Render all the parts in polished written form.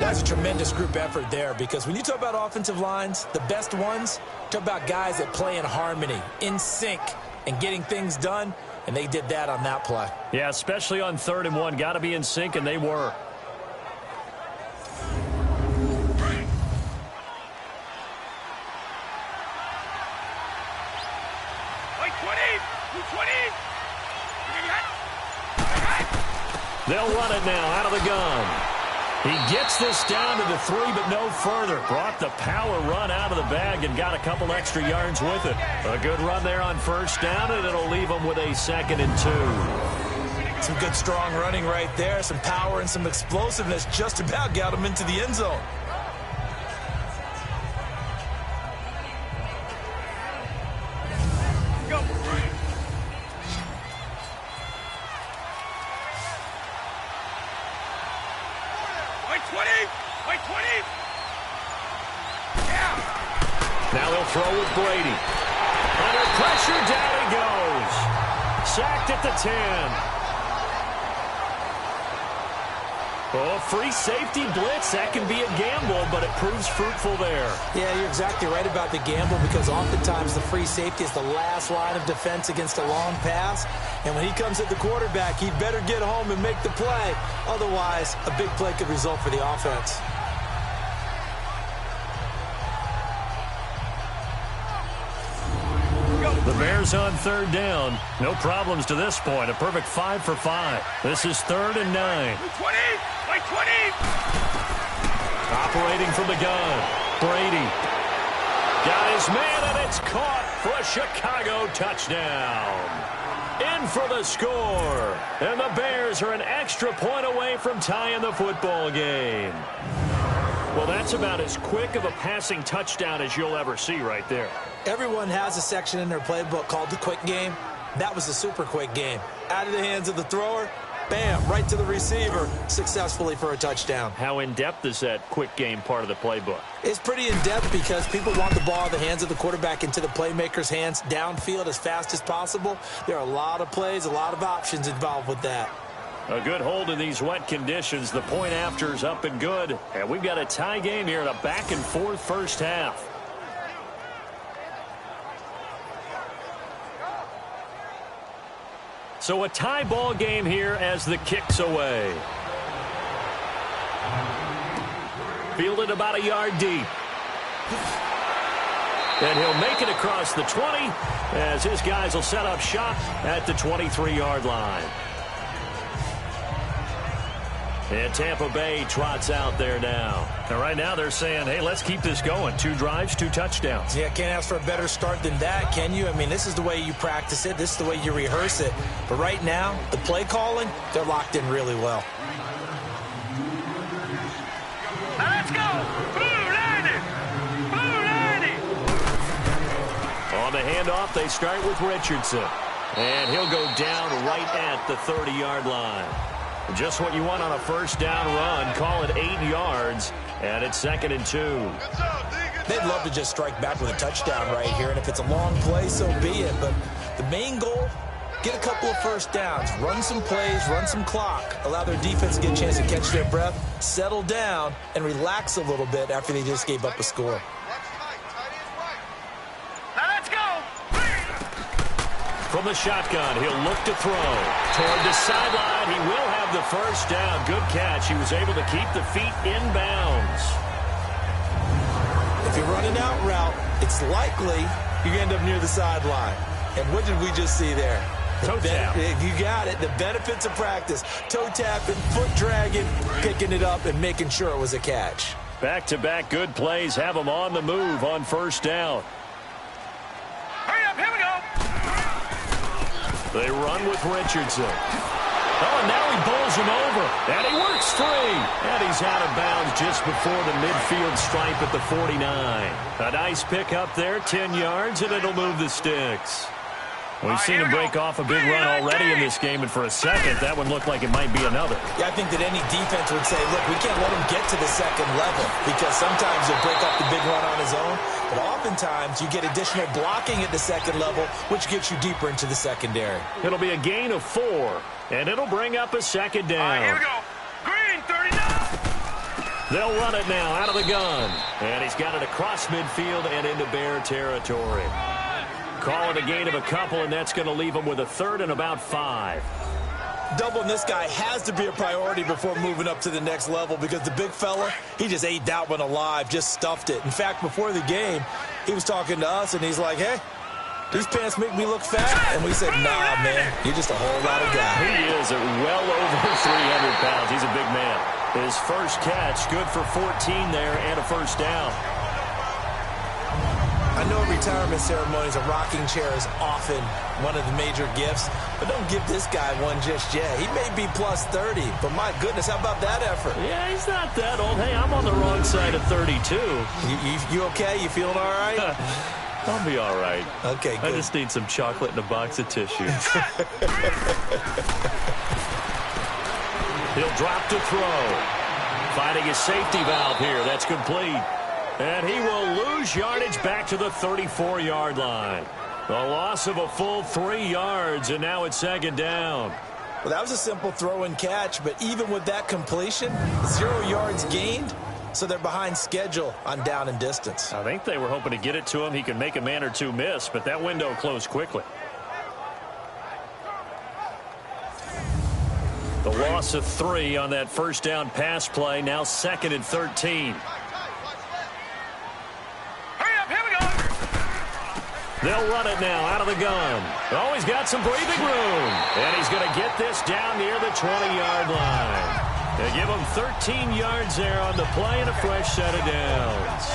That's a tremendous group effort there, because when you talk about offensive lines, the best ones, talk about guys that play in harmony, in sync, and getting things done, and they did that on that play. Yeah, especially on 3rd and 1. Got to be in sync, and they were. They'll run it now out of the gun. He gets this down to the 3, but no further. Brought the power run out of the bag and got a couple extra yards with it. A good run there on 1st down, and it'll leave them with a 2nd and 2. Some good, strong running right there. Some power and some explosiveness just about got him into the end zone. Now they'll throw with Brady. Under pressure, down he goes. Sacked at the 10. Oh, free safety blitz. That can be a gamble, but it proves fruitful there. Yeah, you're exactly right about the gamble, because oftentimes the free safety is the last line of defense against a long pass. And when he comes at the quarterback, he'd better get home and make the play. Otherwise, a big play could result for the offense. The Bears on 3rd down. No problems to this point. A perfect 5 for 5. This is 3rd and 9. 20! Operating from the gun. Brady. Got his man, and it's caught for a Chicago touchdown. In for the score. And the Bears are an extra point away from tying the football game. Well, that's about as quick of a passing touchdown as you'll ever see right there. Everyone has a section in their playbook called the quick game. That was a super quick game. Out of the hands of the thrower, bam, right to the receiver, successfully for a touchdown. How in-depth is that quick game part of the playbook? It's pretty in-depth because people want the ball in the hands of the quarterback into the playmaker's hands downfield as fast as possible. There are a lot of plays, a lot of options involved with that. A good hold in these wet conditions. The point after is up and good. And we've got a tie game here in a back-and-forth first half. So a tie ball game here as the kick's away. Fielded about a yard deep. And he'll make it across the 20 as his guys will set up shop at the 23-yard line. And Tampa Bay trots out there now. And right now they're saying, hey, let's keep this going. 2 drives, 2 touchdowns. Yeah, can't ask for a better start than that, can you? I mean, this is the way you practice it. This is the way you rehearse it. But right now, the play calling, they're locked in really well. Now let's go. Blue 90. Blue 90. On the handoff, they start with Richardson. And he'll go down right at the 30-yard line. Just what you want on a first down run. Call it 8 yards, and it's 2nd and 2. They'd love to just strike back with a touchdown right here, and if it's a long play, so be it. But the main goal, get a couple of first downs, run some plays, run some clock, allow their defense to get a chance to catch their breath, settle down, and relax a little bit after they just gave up a score. From the shotgun, he'll look to throw. Toward the sideline, he will have the first down. Good catch. He was able to keep the feet in bounds. If you run an out route, it's likely you end up near the sideline. And what did we just see there? Toe tap. You got it. The benefits of practice. Toe tapping, foot dragging, picking it up, and making sure it was a catch. Back-to-back good plays have them on the move on first down. Hurry up, here we go. They run with Richardson. Oh, and now he bowls him over. And he works free. And he's out of bounds just before the midfield stripe at the 49. A nice pick up there, 10 yards, and it'll move the sticks. We've seen him break off a big run already in this game, and for a second, that one looked like it might be another. Yeah, I think that any defense would say, look, we can't let him get to the second level, because sometimes he'll break off the big run on his own, but oftentimes you get additional blocking at the second level, which gets you deeper into the secondary. It'll be a gain of 4, and it'll bring up a second down. Here we go. Green, 39. They'll run it now out of the gun. And he's got it across midfield and into Bear territory. Call it a gain of a couple, and that's going to leave him with a third and about 5. Doubling this guy has to be a priority before moving up to the next level because the big fella, he just ate that one alive, just stuffed it. In fact, before the game, he was talking to us, and he's like, hey, these pants make me look fat. And we said, nah, man, you're just a whole lot of guy. He is at well over 300 pounds. He's a big man. His first catch, good for 14 there and a first down. I know at retirement ceremonies, a rocking chair is often one of the major gifts, but don't give this guy one just yet. He may be plus 30, but my goodness, how about that effort? Yeah, he's not that old. Hey, I'm on the wrong side of 32. You okay? You feeling all right? I'll be all right. Okay, good. I just need some chocolate and a box of tissues. He'll drop to throw. Finding a safety valve here. That's complete. And he will lose yardage back to the 34-yard line. A loss of a full 3 yards, and now it's second down. Well, that was a simple throw and catch, but even with that completion, 0 yards gained, so they're behind schedule on down and distance. I think they were hoping to get it to him. He could make a man or two miss, but that window closed quickly. The loss of 3 on that first down pass play, now second and 13. They'll run it now out of the gun. Oh, he's got some breathing room. And he's going to get this down near the 20-yard line. They give him 13 yards there on the play and a fresh set of downs.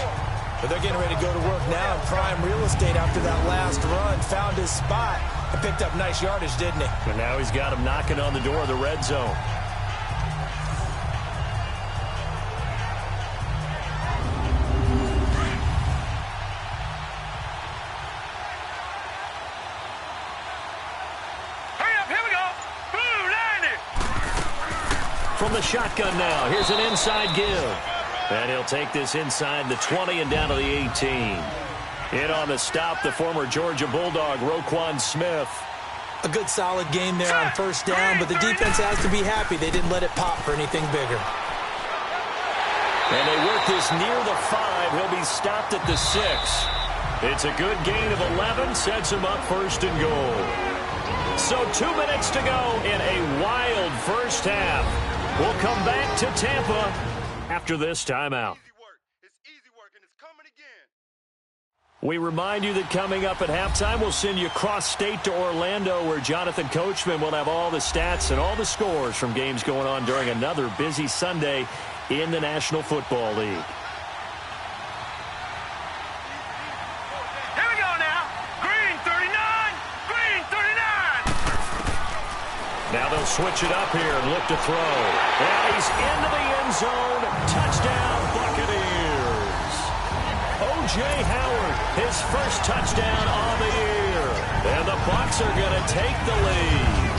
But they're getting ready to go to work now in prime real estate after that last run. Found his spot and picked up nice yardage, didn't he? And now he's got him knocking on the door of the red zone. From the shotgun now, here's an inside give. And he'll take this inside the 20 and down to the 18. In on the stop, the former Georgia Bulldog, Roquan Smith. A good solid game there on first down, but the defense has to be happy they didn't let it pop for anything bigger. And they work this near the 5. He'll be stopped at the 6. It's a good gain of 11, sets him up first and goal. So 2 minutes to go in a wild first half. We'll come back to Tampa after this timeout. We remind you that coming up at halftime, we'll send you cross-state to Orlando, where Jonathan Coachman will have all the stats and all the scores from games going on during another busy Sunday in the National Football League. Here we go now. Green 39. Green 39. Now they'll switch it up here and look to throw. And he's into the end zone. Touchdown, Buccaneers. O.J. Howard, his first touchdown on the year. And the Bucs are going to take the lead.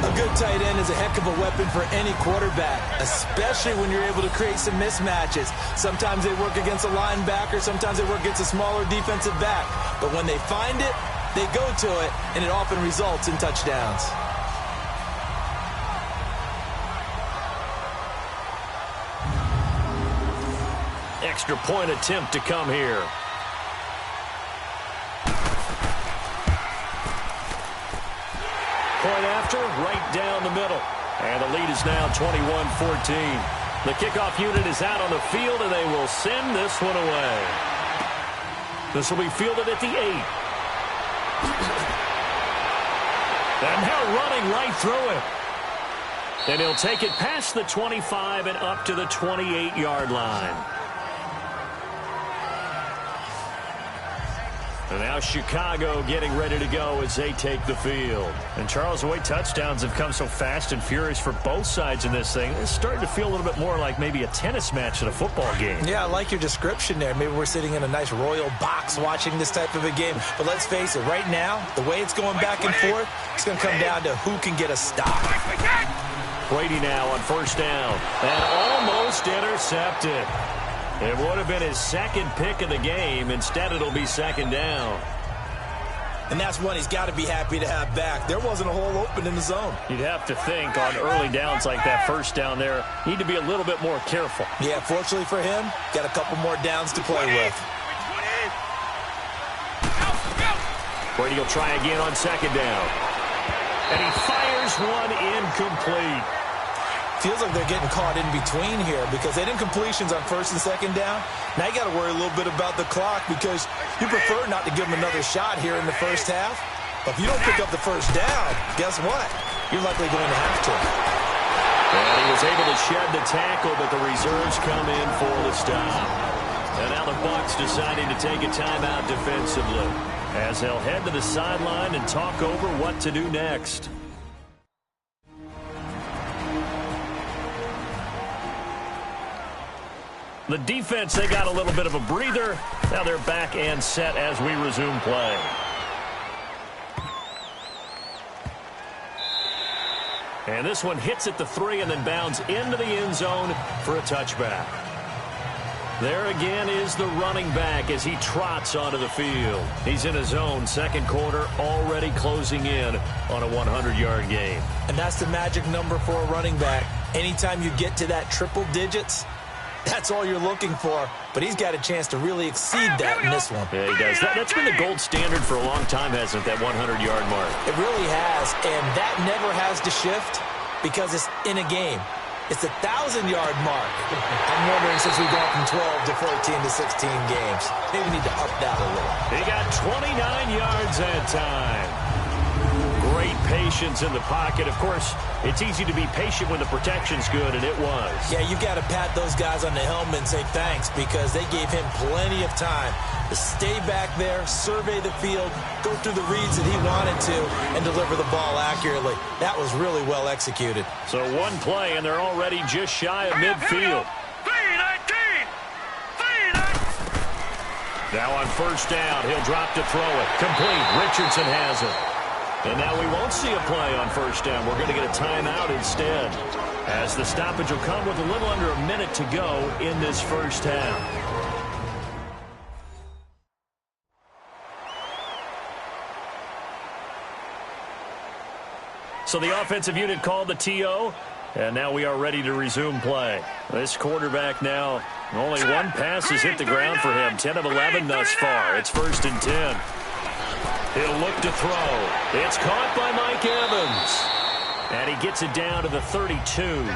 A good tight end is a heck of a weapon for any quarterback, especially when you're able to create some mismatches. Sometimes they work against a linebacker, sometimes they work against a smaller defensive back. But when they find it, they go to it, and it often results in touchdowns. Extra point attempt to come here. Point after, right down the middle. And the lead is now 21-14. The kickoff unit is out on the field, and they will send this one away. This will be fielded at the 8. And now running right through it. And he'll take it past the 25 and up to the 28-yard line. And now Chicago getting ready to go as they take the field. And Charles, the way touchdowns have come so fast and furious for both sides in this thing, it's starting to feel a little bit more like maybe a tennis match at a football game. Yeah, I like your description there. Maybe we're sitting in a nice royal box watching this type of a game. But let's face it, right now, the way it's going back and forth, it's going to come down to who can get a stop. Brady now on first down. And almost intercepted. It would have been his second pick of the game. Instead, it'll be second down. And that's one he's got to be happy to have back. There wasn't a hole open in the zone. You'd have to think on early downs like that, first down there, need to be a little bit more careful. Yeah, fortunately for him, got a couple more downs to play with. Brady will try again on second down. And he fires one incomplete. Feels like they're getting caught in between here because they didn't completions on first and second down. Now you got to worry a little bit about the clock because you prefer not to give them another shot here in the first half. But if you don't pick up the first down, guess what? You're likely going to have to. And he was able to shed the tackle, but the reserves come in for the stop. And now the Bucs deciding to take a timeout defensively, as they'll head to the sideline and talk over what to do next. The defense, they got a little bit of a breather. Now they're back and set as we resume play. And this one hits at the 3 and then bounds into the end zone for a touchback. There again is the running back as he trots onto the field. He's in his own second quarter, already closing in on a 100-yard game. And that's the magic number for a running back. Anytime you get to that triple digits, that's all you're looking for. But he's got a chance to really exceed that in this one. Yeah, he does. That's been the gold standard for a long time, hasn't it, that 100-yard mark? It really has, and that never has to shift because it's in a game. It's a 1,000-yard mark. I'm wondering, since we've gone from 12 to 14 to 16 games, maybe we need to up that a little. He got 29 yards that time. Great patience in the pocket. Of course, it's easy to be patient when the protection's good, and it was. Yeah, you've got to pat those guys on the helmet and say thanks because they gave him plenty of time to stay back there, survey the field, go through the reads that he wanted to, and deliver the ball accurately. That was really well executed. So one play, and they're already just shy of midfield. Now on first down, he'll drop to throw it. Complete. Richardson has it. And now we won't see a play on first down. We're going to get a timeout instead, as the stoppage will come with a little under a minute to go in this first half. So the offensive unit called the TO, and now we are ready to resume play. This quarterback now, only one pass has hit the ground for him. 10 of 11 thus far. It's 1st and 10. He'll look to throw. It's caught by Mike Evans. And he gets it down to the 32.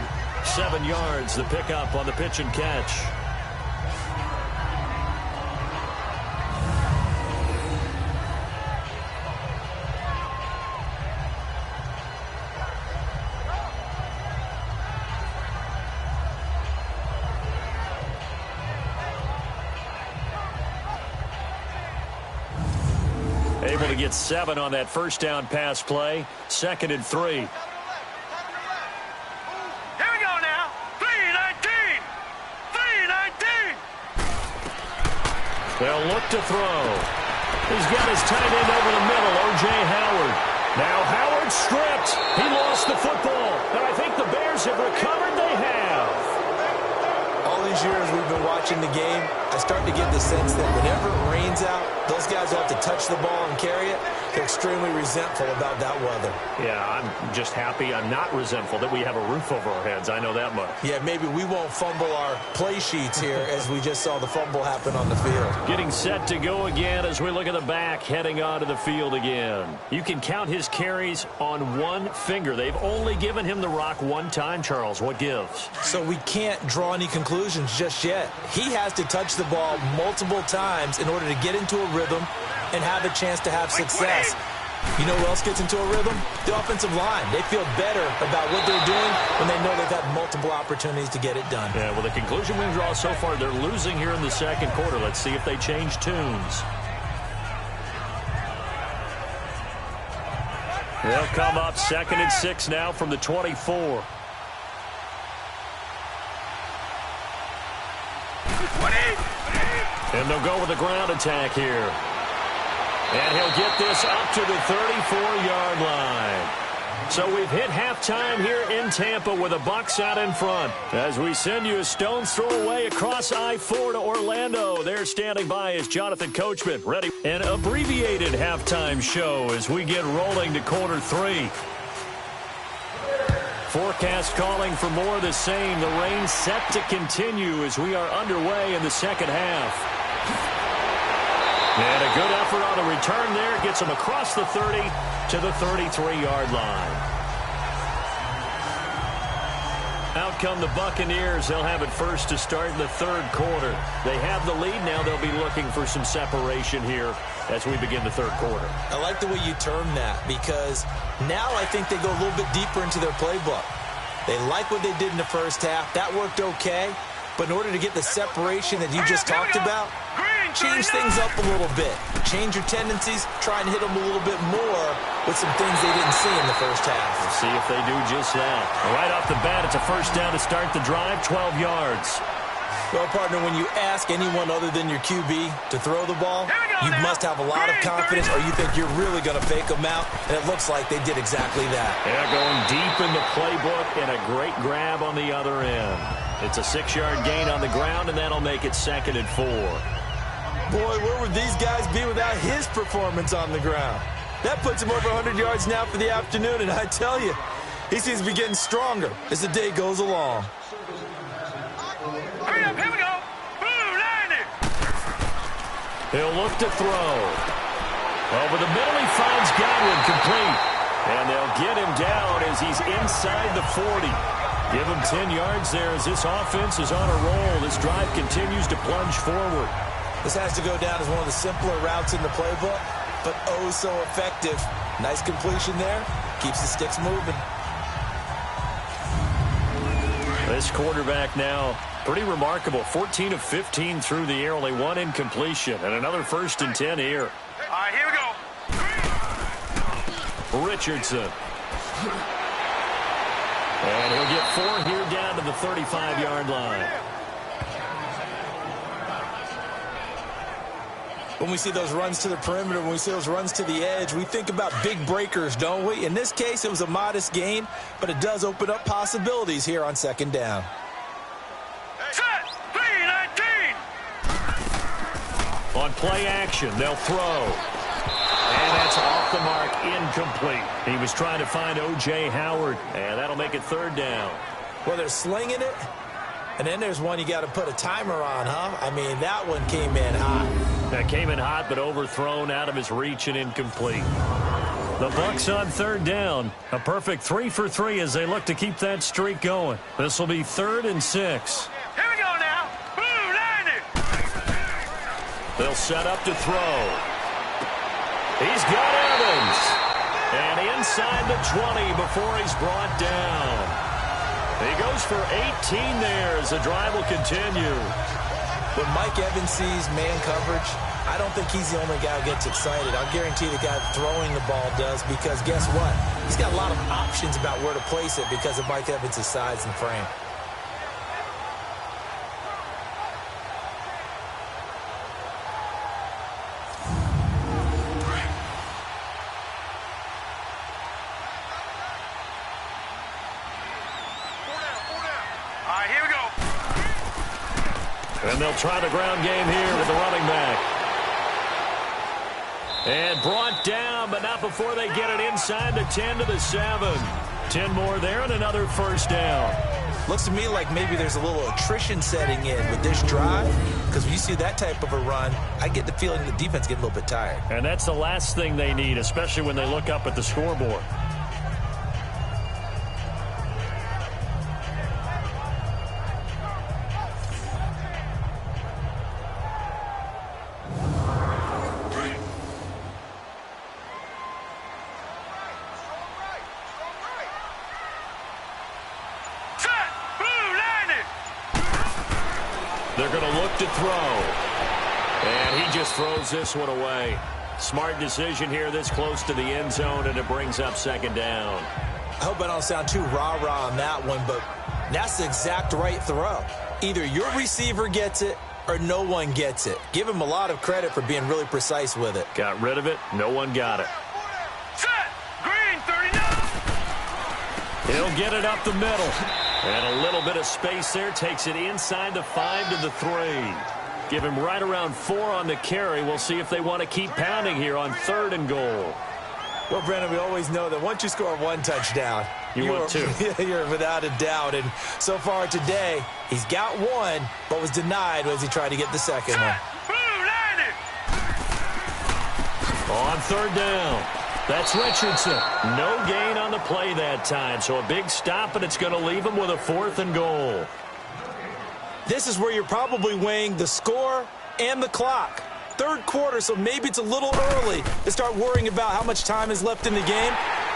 7 yards, the pickup on the pitch and catch. Able to get 7 on that first down pass play. 2nd and 3. Here we go now. 3-19. 3-19. They'll look to throw. He's got his tight end over the middle, O.J. Howard. Now Howard stripped. He lost the football. And I think the Bears have recovered. They have. All these years we've been watching the game, I start to get the sense that whenever it rains out, those guys who have to touch the ball and carry it, they're extremely resentful about that weather. Yeah, I'm just happy I'm not resentful that we have a roof over our heads. I know that much. Yeah, maybe we won't fumble our play sheets here as we just saw the fumble happen on the field. Getting set to go again as we look at the back heading onto the field again. You can count his carries on one finger. They've only given him the rock one time, Charles. What gives? So we can't draw any conclusions just yet. He has to touch the ball multiple times in order to get into a rhythm and have a chance to have success. You know who else gets into a rhythm? The offensive line. They feel better about what they're doing when they know they've had multiple opportunities to get it done. Yeah, well, the conclusion we draw so far, they're losing here in the second quarter. Let's see if they change tunes. They'll come up 2nd and 6 now from the 24. And they'll go with a ground attack here. And he'll get this up to the 34-yard line. So we've hit halftime here in Tampa with the Bucs out in front. As we send you a stone's throw away across I-4 to Orlando. There standing by is Jonathan Coachman, ready. An abbreviated halftime show as we get rolling to quarter 3. Forecast calling for more of the same. The rain set to continue as we are underway in the second half. And a good effort on the return there. Gets him across the 30 to the 33-yard line. Out come the Buccaneers. They'll have it first to start in the third quarter. They have the lead. Now they'll be looking for some separation here as we begin the third quarter. I like the way you term that because now I think they go a little bit deeper into their playbook. They like what they did in the first half. That worked okay. But in order to get the separation that you just talked about, change things up a little bit. Change your tendencies. Try and hit them a little bit more with some things they didn't see in the first half. We'll see if they do just that. Right off the bat, it's a first down to start the drive, 12 yards. Well, partner, when you ask anyone other than your QB to throw the ball, you must have a lot of confidence or you think you're really going to fake them out, and it looks like they did exactly that. Yeah, going deep in the playbook and a great grab on the other end. It's a 6-yard gain on the ground, and that'll make it 2nd and 4. Boy, where would these guys be without his performance on the ground? That puts him over 100 yards now for the afternoon, and I tell you, he seems to be getting stronger as the day goes along. Hurry up, here we go. Blue, line it. He'll look to throw. Over the middle, he finds Godwin complete. And they'll get him down as he's inside the 40. Give him 10 yards there as this offense is on a roll. This drive continues to plunge forward. This has to go down as one of the simpler routes in the playbook, but oh so effective. Nice completion there. Keeps the sticks moving. This quarterback now, pretty remarkable. 14 of 15 through the air, only 1 incompletion. And another 1st and 10 here. All right, here we go. Richardson. And he'll get 4 here down to the 35-yard line. When we see those runs to the perimeter, when we see those runs to the edge, we think about big breakers, don't we? In this case, it was a modest gain, but it does open up possibilities here on 2nd down. Set, 3-19. On play action, they'll throw. And that's off the mark, incomplete. He was trying to find O.J. Howard, and that'll make it 3rd down. Well, they're slinging it, and then there's one you got to put a timer on, huh? I mean, that one came in hot. That came in hot, but overthrown, out of his reach and incomplete. The Bucs on 3rd down. A perfect 3 for 3 as they look to keep that streak going. This will be 3rd and 6. Here we go now. Blue, line it. They'll set up to throw. He's got Evans. And inside the 20 before he's brought down. He goes for 18 there as the drive will continue. When Mike Evans sees man coverage, I don't think he's the only guy who gets excited. I'll guarantee the guy throwing the ball does because guess what? He's got a lot of options about where to place it because of Mike Evans' size and frame. And they'll try the ground game here with the running back. And brought down, but not before they get it inside the 10 to the 7. 10 more there and another 1st down. Looks to me like maybe there's a little attrition setting in with this drive because when you see that type of a run, I get the feeling the defense getting a little bit tired. And that's the last thing they need, especially when they look up at the scoreboard. They're going to look to throw. And he just throws this one away. Smart decision here this close to the end zone, and it brings up 2nd down. I hope I don't sound too rah-rah on that one, but that's the exact right throw. Either your receiver gets it or no one gets it. Give him a lot of credit for being really precise with it. Got rid of it. No one got it. Set, green, 39. He'll get it up the middle. And a little bit of space there. Takes it inside the 5 to the 3. Give him right around 4 on the carry. We'll see if they want to keep pounding here on 3rd and goal. Well, Brandon, we always know that once you score 1 touchdown, you're without a doubt. And so far today, he's got 1, but was denied as he tried to get the second one. On 3rd down. That's Richardson. No gain on the play that time. So a big stop, and it's going to leave him with a 4th and goal. This is where you're probably weighing the score and the clock. 3rd quarter, so maybe it's a little early to start worrying about how much time is left in the game.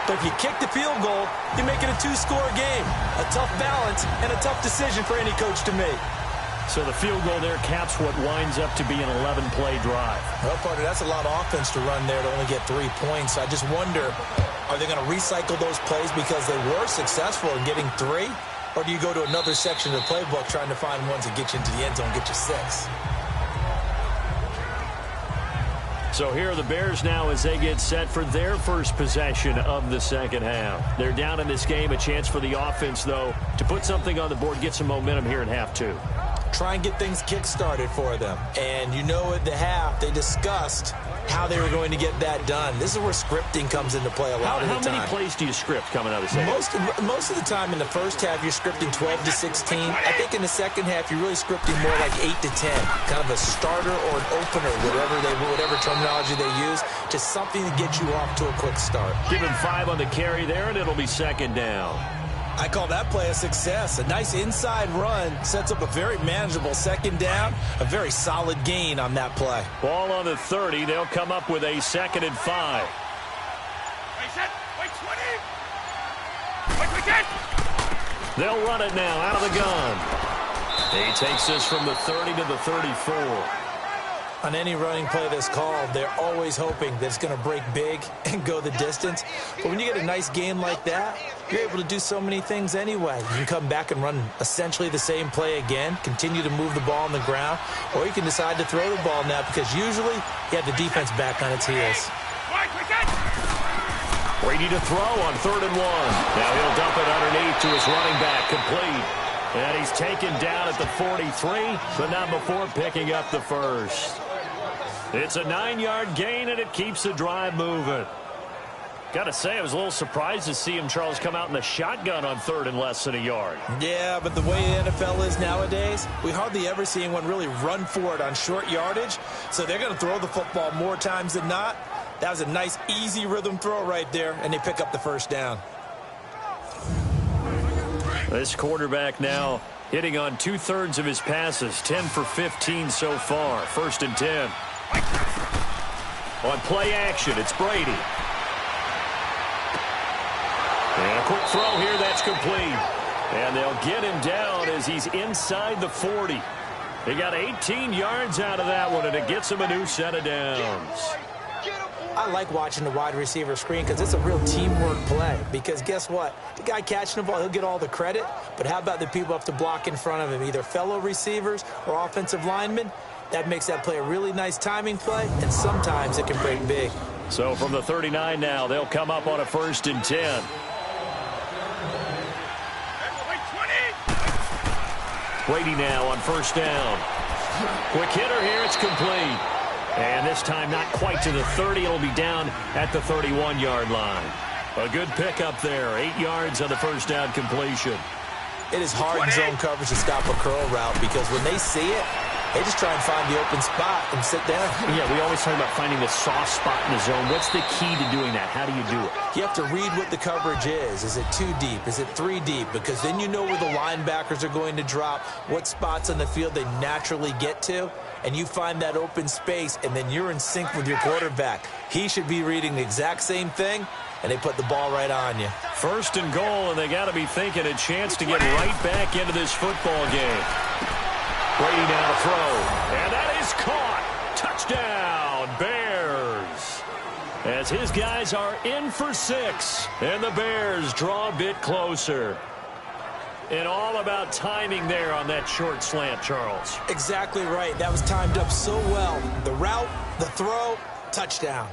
But if you kick the field goal, you make it a 2-score game. A tough balance and a tough decision for any coach to make. So the field goal there caps what winds up to be an 11-play drive. Well, partner, that's a lot of offense to run there to only get 3 points. I just wonder, are they going to recycle those plays because they were successful in getting 3? Or do you go to another section of the playbook trying to find ones that get you into the end zone, get you 6? So here are the Bears now as they get set for their first possession of the second half. They're down in this game. A chance for the offense, though, to put something on the board, get some momentum here in half 2. Try and get things kick-started for them. And you know at the half, they discussed how they were going to get that done. This is where scripting comes into play a lot of the time. How many plays do you script coming out of the second? Most of the time in the first half, you're scripting 12 to 16. I think in the second half, you're really scripting more like 8 to 10. Kind of a starter or an opener, whatever terminology they use, just something to get you off to a quick start. Give him 5 on the carry there, and it'll be 2nd down. I call that play a success. A nice inside run sets up a very manageable 2nd down. A very solid gain on that play. Ball on the 30. They'll come up with a 2nd and 5. Wait, set. Wait, 20. Wait, 10. They'll run it now out of the gun. He takes this from the 30 to the 34. On any running play that's called, they're always hoping that it's going to break big and go the distance. But when you get a nice gain like that, you're able to do so many things anyway. You can come back and run essentially the same play again, continue to move the ball on the ground, or you can decide to throw the ball now because usually you have the defense back on its heels. Brady to throw on 3rd and 1. Now he'll dump it underneath to his running back, complete. And he's taken down at the 43, but not before picking up the first. It's a 9-yard gain, and it keeps the drive moving. Got to say, I was a little surprised to see him, Charles, come out in the shotgun on 3rd and less than a yard. Yeah, but the way the NFL is nowadays, we hardly ever see anyone really run for it on short yardage. So they're going to throw the football more times than not. That was a nice, easy rhythm throw right there, and they pick up the 1st down. This quarterback now hitting on 2/3 of his passes, 10 for 15 so far. 1st and 10. On play action, it's Brady. And a quick throw here, that's complete. And they'll get him down as he's inside the 40. He got 18 yards out of that one, and it gets him a new set of downs. I like watching the wide receiver screen because it's a real teamwork play. Because guess what? The guy catching the ball, he'll get all the credit. But how about the people have to block in front of him, either fellow receivers or offensive linemen? That makes that play a really nice timing play, and sometimes it can break big. So from the 39 now, they'll come up on a 1st and 10. Brady now on 1st down. Quick hitter here, it's complete. And this time not quite to the 30. It'll be down at the 31-yard line. A good pickup there. 8 yards on the 1st down completion. It is hard in zone coverage to stop a curl route because when they see it, they just try and find the open spot and sit down. Yeah, we always talk about finding the soft spot in the zone. What's the key to doing that? How do you do it? You have to read what the coverage is. Is it 2 deep? Is it 3 deep? Because then you know where the linebackers are going to drop, what spots on the field they naturally get to, and you find that open space, and then you're in sync with your quarterback. He should be reading the exact same thing, and they put the ball right on you. 1st and goal, and they got to be thinking a chance to get right back into this football game. Brady now to throw, and that is caught. Touchdown, Bears. As his guys are in for 6, and the Bears draw a bit closer. And all about timing there on that short slant, Charles. Exactly right. That was timed up so well. The route, the throw, touchdown.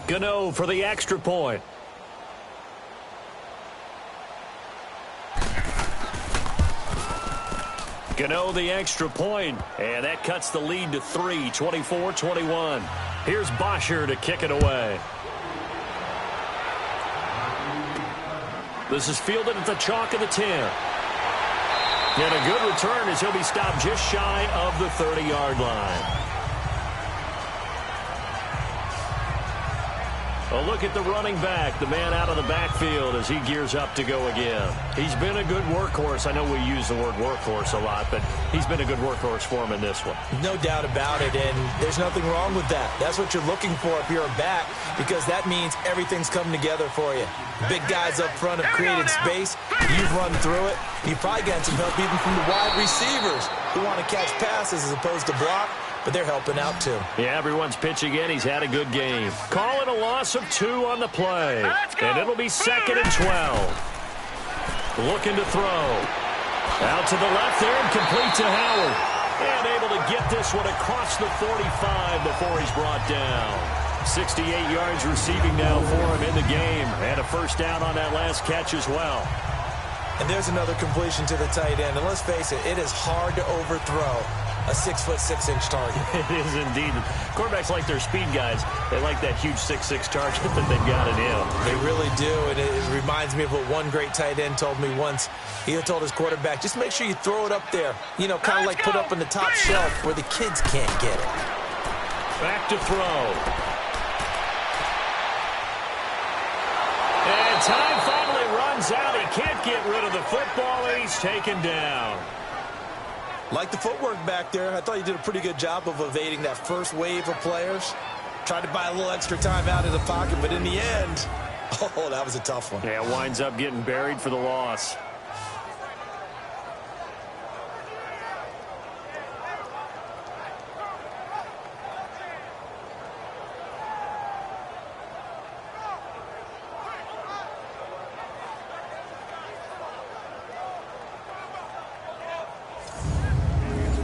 Gano for the extra point. Gano the extra point, and that cuts the lead to 3, 24-21. Here's Bosher to kick it away. This is fielded at the chalk of the 10. And a good return as he'll be stopped just shy of the 30-yard line. A look at the running back, the man out of the backfield as he gears up to go again. He's been a good workhorse. I know we use the word workhorse a lot, but he's been a good workhorse for him in this one. No doubt about it, and there's nothing wrong with that. That's what you're looking for if you're a back, because that means everything's coming together for you. Big guys up front have created space. You've run through it. You've probably gotten some help even from the wide receivers who want to catch passes as opposed to block. But they're helping out, too. Yeah, everyone's pitching in. He's had a good game. Call it a loss of 2 on the play. And it'll be 2nd and 12. Looking to throw. Out to the left there and complete to Howard. And able to get this one across the 45 before he's brought down. 68 yards receiving now for him in the game. And a first down on that last catch as well. And there's another completion to the tight end. And let's face it, it is hard to overthrow a 6'6" target. It is indeed. Quarterbacks like their speed guys. They like that huge 6'6" target that they've got in him. They really do, and it reminds me of what one great tight end told me once. He told his quarterback, just make sure you throw it up there. You know, kind of like put up on the top shelf where the kids can't get it. Back to throw. And time finally runs out. He can't get rid of the football, and he's taken down. Like the footwork back there, I thought he did a pretty good job of evading that first wave of players. Tried to buy a little extra time out of the pocket, but in the end, oh, that was a tough one. Yeah, winds up getting buried for the loss.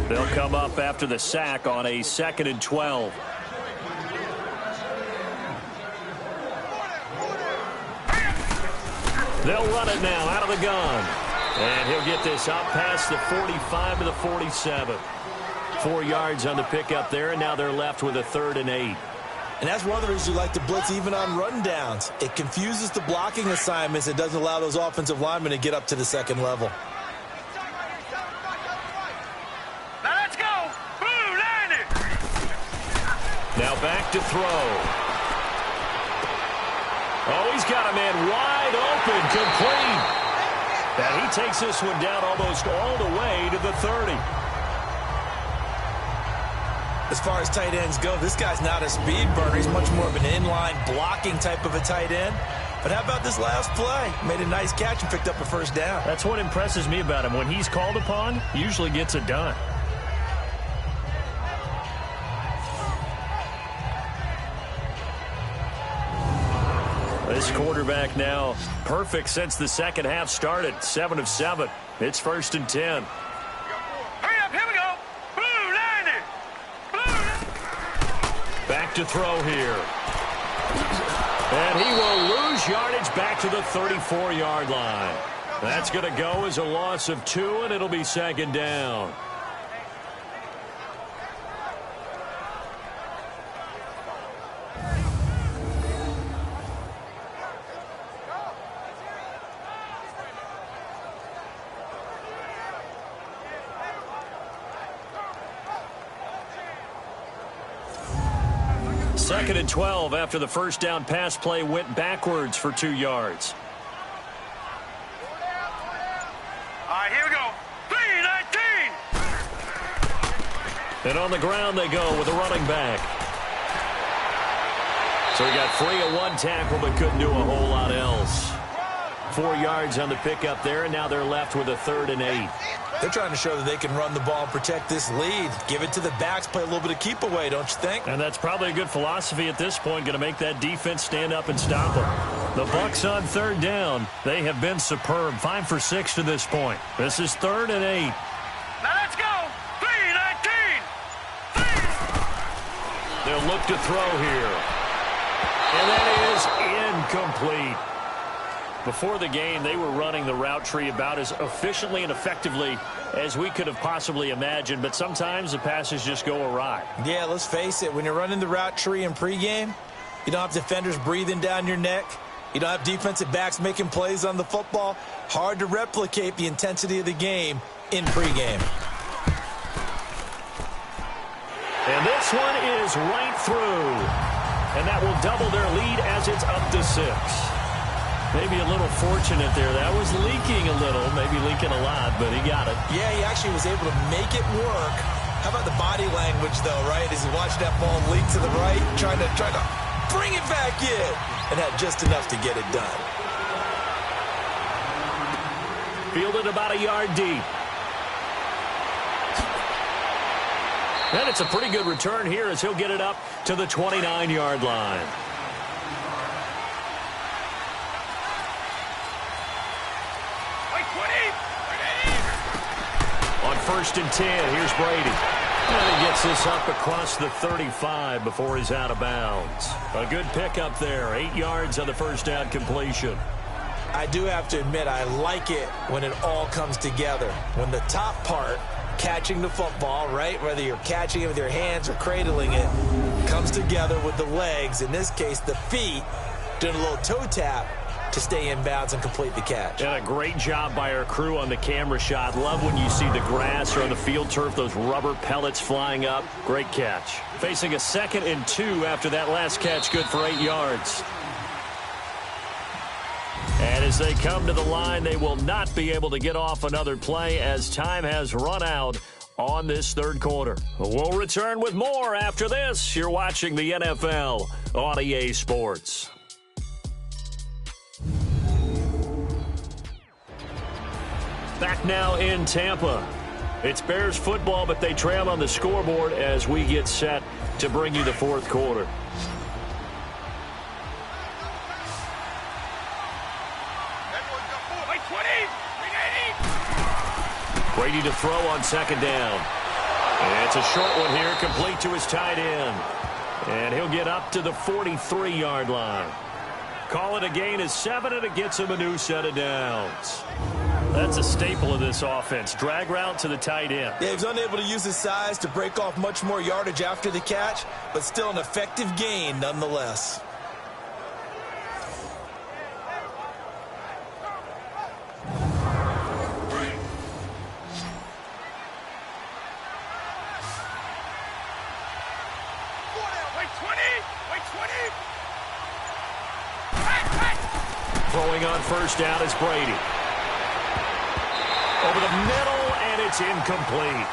They'll come up after the sack on a 2nd and 12. They'll run it now out of the gun. And he'll get this out past the 45 to the 47. 4 yards on the pickup there, and now they're left with a 3rd and 8. And that's one of the reasons you like to blitz even on rundowns. It confuses the blocking assignments. It doesn't allow those offensive linemen to get up to the second level. Now back to throw. Oh, he's got a man wide open, complete. And he takes this one down almost all the way to the 30. As far as tight ends go, this guy's not a speed burner. He's much more of an inline blocking type of a tight end. But how about this last play? Made a nice catch and picked up a first down. That's what impresses me about him. When he's called upon, he usually gets it done. This quarterback now perfect since the second half started. 7 of 7. It's 1st and 10. Hurry up, here we go. Blue, line it. Blue. Back to throw here. And he will lose yardage back to the 34-yard line. That's going to go as a loss of 2, and it'll be 2nd down. Second and 12 after the first down pass play went backwards for 2 yards. All right, here we go. 3-19. And on the ground they go with a running back. So he got free of 1 tackle but couldn't do a whole lot else. 4 yards on the pickup there, and now they're left with a 3rd and 8. They're trying to show that they can run the ball and protect this lead. Give it to the backs, play a little bit of keep away, don't you think? And that's probably a good philosophy at this point, going to make that defense stand up and stop them. The Bucs on 3rd down. They have been superb. 5 for 6 to this point. This is 3rd and 8. Now let's go. 3-19. They'll look to throw here. And that is incomplete. Before the game, they were running the route tree about as efficiently and effectively as we could have possibly imagined, but sometimes the passes just go awry. Yeah, let's face it. When you're running the route tree in pregame, you don't have defenders breathing down your neck. You don't have defensive backs making plays on the football. Hard to replicate the intensity of the game in pregame. And this one is right through. And that will double their lead as it's up to 6. Maybe a little fortunate there. That was leaking a little, maybe leaking a lot, but he got it. Yeah, he actually was able to make it work. How about the body language, though, right? As he watched that ball leak to the right, trying to bring it back in, and had just enough to get it done. Fielded about a yard deep. And it's a pretty good return here as he'll get it up to the 29-yard line. On 1st and 10, here's Brady. And he gets this up across the 35 before he's out of bounds. A good pickup there, 8 yards on the first down completion. I do have to admit, I like it when it all comes together. When the top part, catching the football, right, whether you're catching it with your hands or cradling it, comes together with the legs, in this case the feet, doing a little toe tap to stay in bounds and complete the catch. And a great job by our crew on the camera shot. Love when you see the grass or on the field turf, those rubber pellets flying up. Great catch. Facing a 2nd and 2 after that last catch, good for 8 yards. And as they come to the line, they will not be able to get off another play as time has run out on this third quarter. We'll return with more after this. You're watching the NFL on EA Sports. Back now in Tampa. It's Bears football, but they trail on the scoreboard as we get set to bring you the fourth quarter. Brady to throw on 2nd down. And it's a short one here, complete to his tight end. And he'll get up to the 43-yard line. Call it a gain of 7, and it gets him a new set of downs. That's a staple of this offense. Drag route to the tight end. Yeah, he was unable to use his size to break off much more yardage after the catch, but still an effective gain nonetheless. Throwing on 1st down is Brady. Over the middle, and it's incomplete.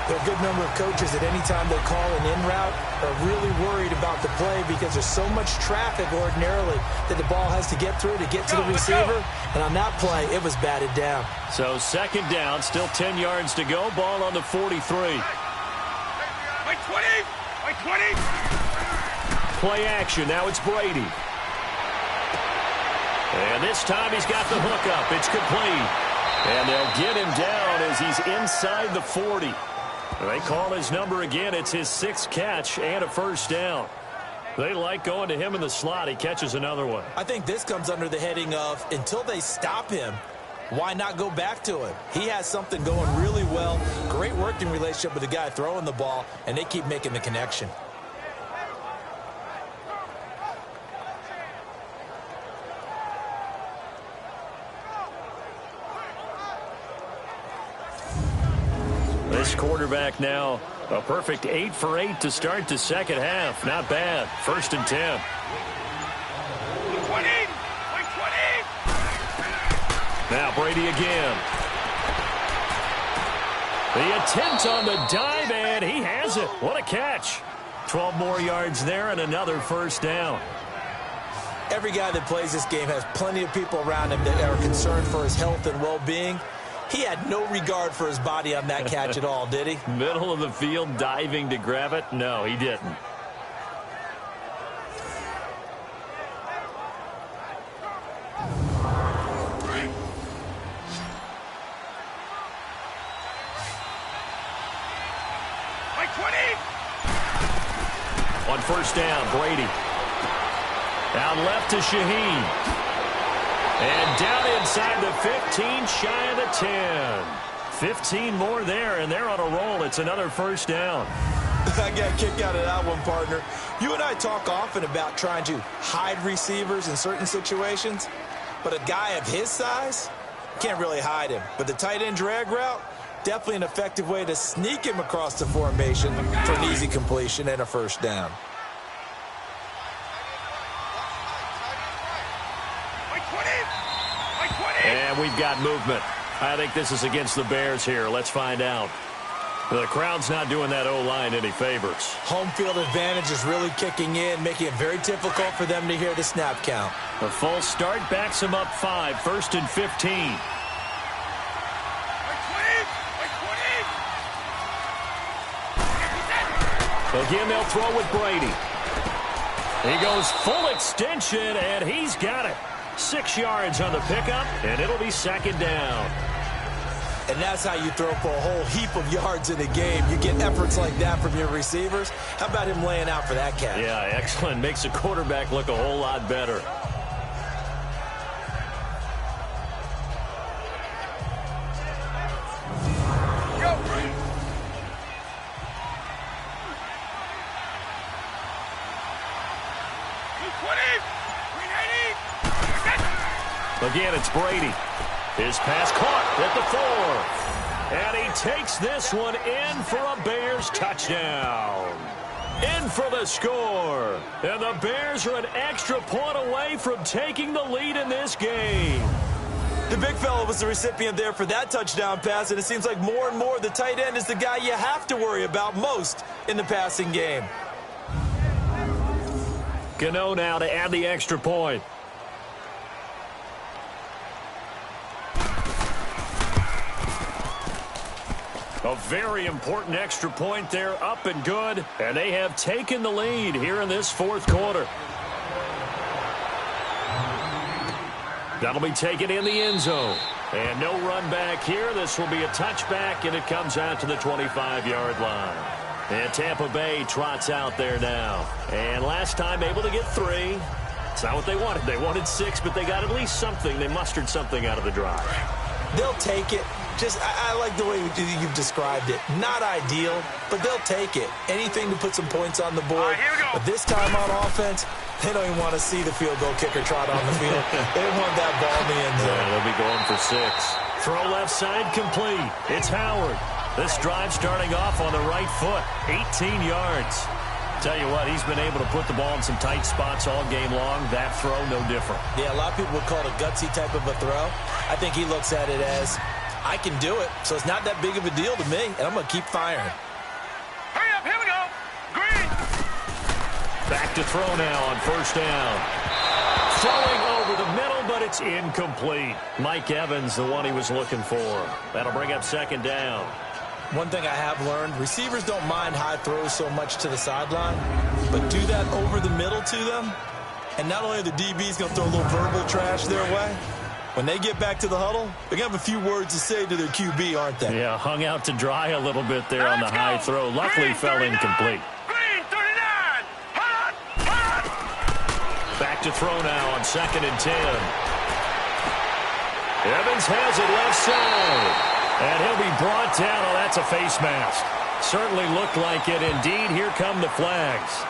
There are a good number of coaches that any time they call an in route are really worried about the play because there's so much traffic ordinarily that the ball has to get through to get to the receiver. And on that play, it was batted down. So 2nd down, still 10 yards to go. Ball on the 43. Play action. Now it's Brady. And this time he's got the hook up. It's complete. And they'll get him down as he's inside the 40. They call his number again. It's his 6th catch and a 1st down. They like going to him in the slot. He catches another one. I think this comes under the heading of until they stop him, why not go back to him? He has something going really well. Great working relationship with the guy throwing the ball, and they keep making the connection. This quarterback now, a perfect 8 for 8 to start the second half. Not bad. 1st and 10. 20. Now Brady again. The attempt on the dive, and he has it. What a catch. 12 more yards there and another 1st down. Every guy that plays this game has plenty of people around him that are concerned for his health and well-being. He had no regard for his body on that catch at all, did he? Middle of the field, diving to grab it? No, he didn't. On 1st down, Brady. Out left to Shaheen. And down inside the 15, shy of the 10. 15 more there, and they're on a roll. It's another first down. I got a kick out of that one, partner. You and I talk often about trying to hide receivers in certain situations, but a guy of his size can't really hide him. But the tight end drag route, definitely an effective way to sneak him across the formation for an easy completion and a first down. And we've got movement. I think this is against the Bears here. Let's find out. The crowd's not doing that O-line any favors. Home field advantage is really kicking in, making it very difficult for them to hear the snap count. The false start backs them up 5, 1st and 15. Again, they'll throw with Brady. He goes full extension, and he's got it. 6 yards on the pickup, and it'll be second down. And that's how you throw for a whole heap of yards in a game. You get efforts like that from your receivers. How about him laying out for that catch? Yeah, excellent. Makes the quarterback look a whole lot better. Again, it's Brady. His pass caught at the 4. And he takes this one in for a Bears touchdown. In for the score. And the Bears are an extra point away from taking the lead in this game. The big fella was the recipient there for that touchdown pass, and it seems like more and more the tight end is the guy you have to worry about most in the passing game. Gano now to add the extra point. A very important extra point there, up and good. And they have taken the lead here in this 4th quarter. That'll be taken in the end zone. And no run back here. This will be a touchback, and it comes out to the 25-yard line. And Tampa Bay trots out there now. And last time able to get 3. It's not what they wanted. They wanted 6, but they got at least something. They mustered something out of the drive. They'll take it. I like the way you've described it. Not ideal, but they'll take it. Anything to put some points on the board. Here we go. But this time on offense, they don't even want to see the field goal kicker trot on the field. They want that ball in the end zone. Yeah, they'll be going for 6. Throw left side complete. It's Howard. This drive starting off on the right foot. 18 yards. Tell you what, he's been able to put the ball in some tight spots all game long. That throw, no different. Yeah, a lot of people would call it a gutsy type of a throw. I think he looks at it as, I can do it, so it's not that big of a deal to me, and I'm going to keep firing. Hurry up, here we go. Green. Back to throw now on 1st down. Throwing over the middle, but it's incomplete. Mike Evans, the one he was looking for. That'll bring up 2nd down. One thing I have learned, receivers don't mind high throws so much to the sideline, but do that over the middle to them, and not only are the DBs going to throw a little verbal trash their way, when they get back to the huddle, they're going to have a few words to say to their QB, aren't they? Yeah, hung out to dry a little bit there on the high throw. Luckily, fell incomplete. Green 39. Hot. Back to throw now on 2nd and 10. Evans has it left side. And he'll be brought down. Oh, that's a face mask. Certainly looked like it. Indeed, here come the flags.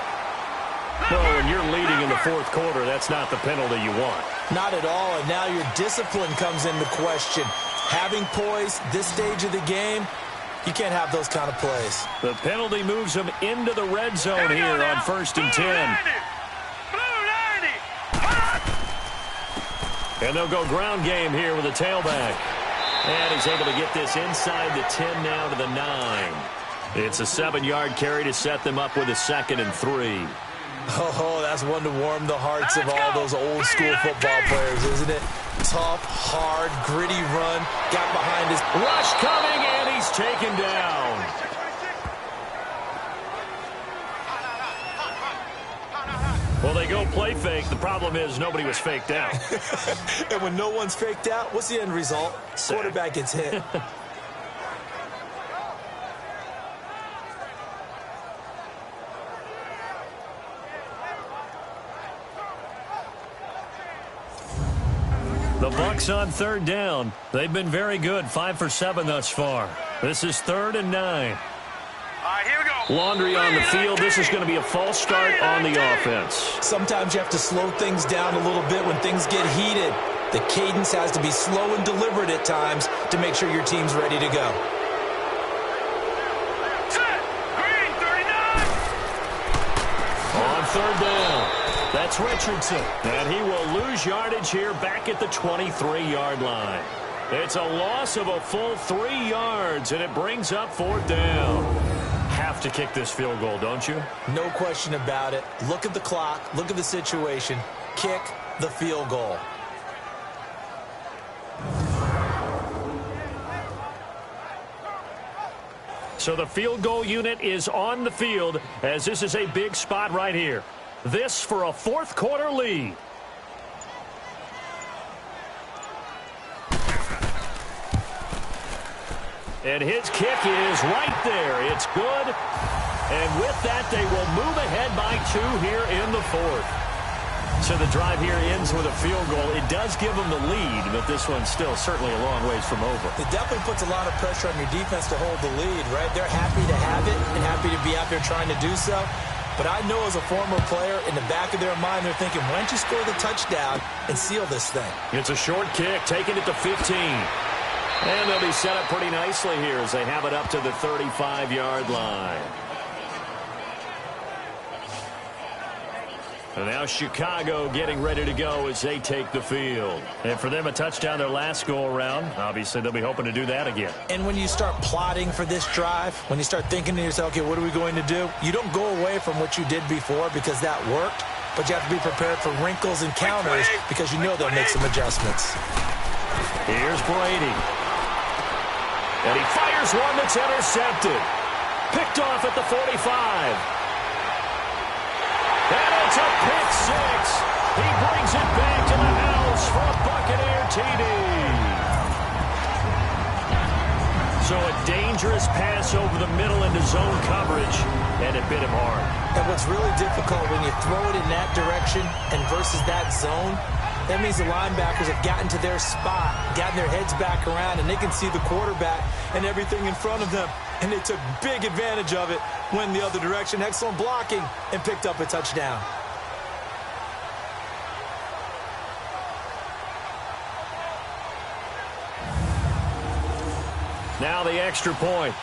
Well, when you're leading in the 4th quarter, that's not the penalty you want. Not at all, and now your discipline comes into question. Having poise this stage of the game, you can't have those kind of plays. The penalty moves them into the red zone here on 1st and 10. Blue 90. Hot. And they'll go ground game here with a tailback. And he's able to get this inside the 10 now to the 9. It's a 7-yard carry to set them up with a 2nd and 3. Oh, that's one to warm the hearts of all those old school football players, isn't it? Tough, hard, gritty run. Got behind his rush coming, and he's taken down. Well, they go play fake. The problem is nobody was faked out. And when no one's faked out, what's the end result? Sack. Quarterback gets hit. 6 on third down. They've been very good, 5 for 7 thus far. This is 3rd and 9. All right, here we go. Laundry on the field. This is going to be a false start on the offense. Sometimes you have to slow things down a little bit when things get heated. The cadence has to be slow and deliberate at times to make sure your team's ready to go. Set. Green, 39. On third down, that's Richardson. And he will lose yardage here back at the 23-yard line. It's a loss of a full 3 yards, and it brings up 4th down. Have to kick this field goal, don't you? No question about it. Look at the clock. Look at the situation. Kick the field goal. So the field goal unit is on the field as this is a big spot right here. This for a 4th quarter lead. And his kick is right there. It's good. And with that, they will move ahead by 2 here in the 4th. So the drive here ends with a field goal. It does give them the lead, but this one's still certainly a long ways from over. It definitely puts a lot of pressure on your defense to hold the lead, right? They're happy to have it and happy to be out there trying to do so. But I know as a former player, in the back of their mind, they're thinking, why don't you score the touchdown and seal this thing? It's a short kick, taking it to 15. And they'll be set up pretty nicely here as they have it up to the 35-yard line. And now Chicago getting ready to go as they take the field. And for them, a touchdown their last go-around. Obviously, they'll be hoping to do that again. And when you start plotting for this drive, when you start thinking to yourself, okay, what are we going to do? You don't go away from what you did before because that worked, but you have to be prepared for wrinkles and counters because you know they'll make some adjustments. Here's Brady. And he fires one that's intercepted. Picked off at the 45. And it's a pick 6. He brings it back to the house for a Buccaneer TD. So a dangerous pass over the middle into zone coverage, and it bit him hard. And what's really difficult when you throw it in that direction and versus that zone, that means the linebackers have gotten to their spot, gotten their heads back around, and they can see the quarterback and everything in front of them. And they took big advantage of it, went the other direction, excellent blocking, and picked up a touchdown. Now the extra point.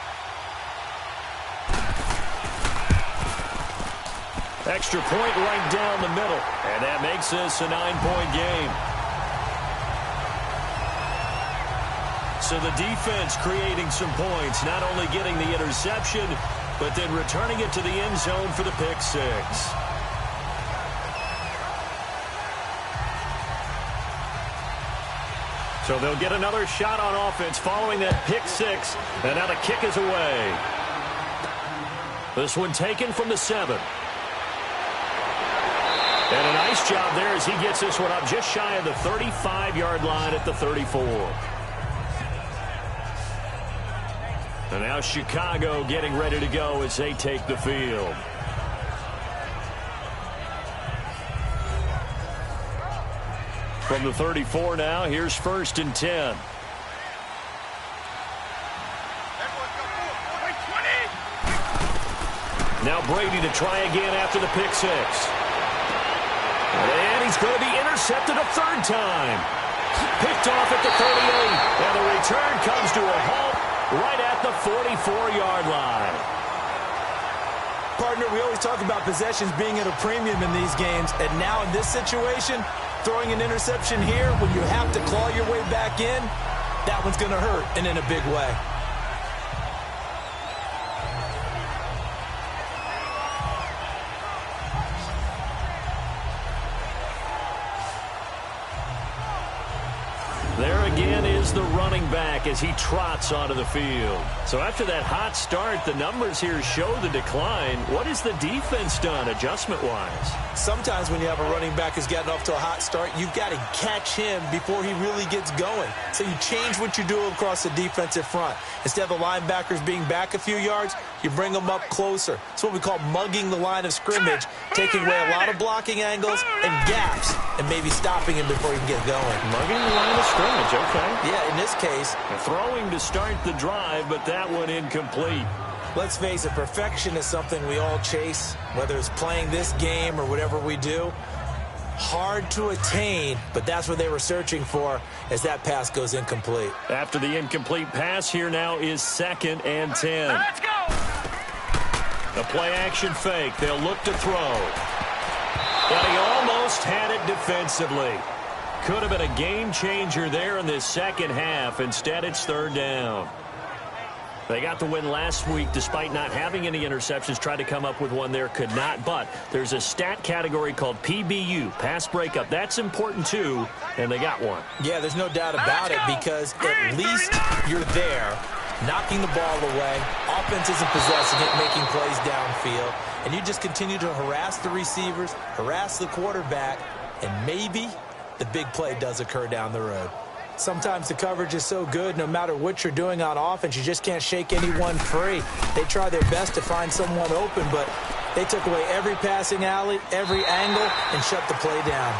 Extra point right down the middle. And that makes this a 9-point game. So the defense creating some points, not only getting the interception, but then returning it to the end zone for the pick 6. So they'll get another shot on offense following that pick 6, and now the kick is away. This one taken from the 7. And a nice job there as he gets this one up just shy of the 35-yard line at the 34. And now Chicago getting ready to go as they take the field. From the 34 now, here's 1st and 10. Now Brady to try again after the pick 6. And he's going to be intercepted a 3rd time. Picked off at the 38. And the return comes to a halt right at the 44-yard line. Partner, we always talk about possessions being at a premium in these games. And now in this situation, throwing an interception here when you have to claw your way back in, that one's going to hurt, and in a big way. There again is the running back as he trots onto the field. So after that hot start, the numbers here show the decline. What has the defense done adjustment-wise? Sometimes when you have a running back who's gotten off to a hot start, you've got to catch him before he really gets going. So you change what you do across the defensive front. Instead of the linebackers being back a few yards, you bring them up closer. It's what we call mugging the line of scrimmage, taking away a lot of blocking angles and gaps, and maybe stopping him before he can get going. Mugging the line of scrimmage. scrimmage, okay. Yeah, in this case. Throwing to start the drive, but that one incomplete. Let's face it, perfection is something we all chase, whether it's playing this game or whatever we do. Hard to attain, but that's what they were searching for as that pass goes incomplete. After the incomplete pass, here now is 2nd and 10. Let's go. The play-action fake. They'll look to throw. But he almost had it defensively. Could have been a game-changer there in this second half. Instead, it's 3rd down. They got the win last week despite not having any interceptions. Tried to come up with one there, could not. But there's a stat category called PBU, pass breakup. That's important, too, and they got one. Yeah, there's no doubt about it because at least you're there, knocking the ball away. Offense isn't possessing it, making plays downfield. And you just continue to harass the receivers, harass the quarterback, and maybe the big play does occur down the road. Sometimes the coverage is so good, no matter what you're doing on offense, you just can't shake anyone free. They try their best to find someone open, but they took away every passing alley, every angle, and shut the play down.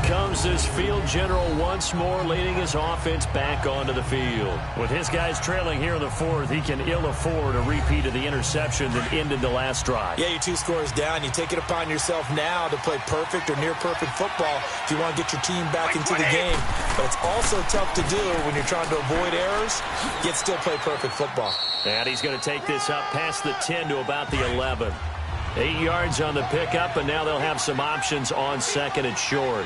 Comes this field general once more, leading his offense back onto the field. With his guys trailing here in the 4th, he can ill afford a repeat of the interception that ended the last drive. Yeah, you're 2 scores down. You take it upon yourself now to play perfect or near-perfect football if you want to get your team back into the game. But it's also tough to do when you're trying to avoid errors, yet still play perfect football. And he's going to take this up past the 10 to about the 11. 8 yards on the pickup, and now they'll have some options on 2nd and short.